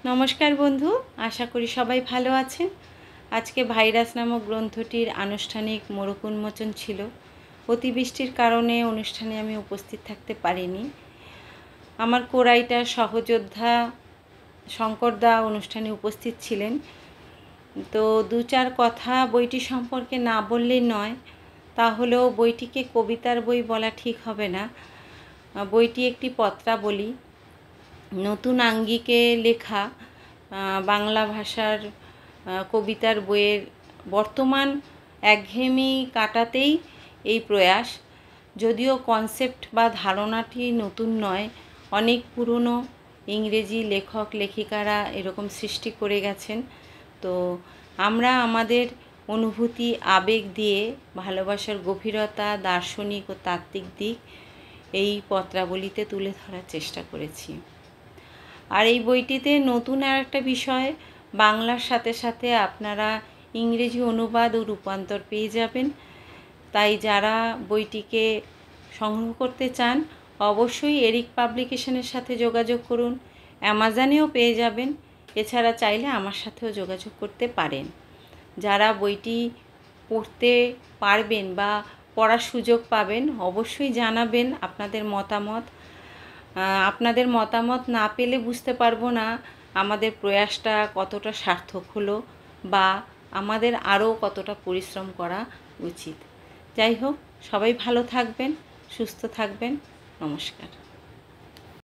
নমস্কার বন্ধু, আশা করি সবাই ভালো আছেন। আজকে ভাইরাস নামক গ্রন্থটির আনুষ্ঠানিক মোড়ক উন্মোচন ছিল। অতিবৃষ্টির কারণে অনুষ্ঠানে আমি উপস্থিত থাকতে পারিনি। আমার কোরাইটার সহযোদ্ধা শঙ্করদা অনুষ্ঠানে উপস্থিত ছিলেন। তো দু চার কথা বইটি সম্পর্কে না বললেই নয়। তাহলেও বইটিকে কবিতার বই বলা ঠিক হবে না। বইটি একটি পত্রাবলী, নতুন আঙ্গিকে লেখা বাংলা ভাষার কবিতার বইয়ের বর্তমান একঘেয়েমি কাটাতেই এই প্রয়াস। যদিও কনসেপ্ট বা ধারণাটি নতুন নয়, অনেক পুরনো ইংরেজি লেখক লেখিকারা এরকম সৃষ্টি করে গেছেন। তো আমরা আমাদের অনুভূতি আবেগ দিয়ে ভালোবাসার গভীরতা, দার্শনিক ও তাত্ত্বিক দিক এই পত্রাবলীতে তুলে ধরার চেষ্টা করেছি। আর এই বইটিতে নতুন আর একটা বিষয়, বাংলার সাথে সাথে আপনারা ইংরেজি অনুবাদ ও রূপান্তর পেয়ে যাবেন। তাই যারা বইটিকে সংগ্রহ করতে চান অবশ্যই এরিক পাবলিকেশনের সাথে যোগাযোগ করুন। অ্যামাজনেও পেয়ে যাবেন। এছাড়া চাইলে আমার সাথেও যোগাযোগ করতে পারেন। যারা বইটি পড়তে পারবেন বা পড়ার সুযোগ পাবেন অবশ্যই জানাবেন আপনাদের মতামত। আপনাদের মতামত না পেলে বুঝতে পারবো না আমাদের প্রয়াসটা কতটা সার্থক হলো বা আমাদের আরও কতটা পরিশ্রম করা উচিত। যাই হোক, সবাই ভালো থাকবেন, সুস্থ থাকবেন। নমস্কার।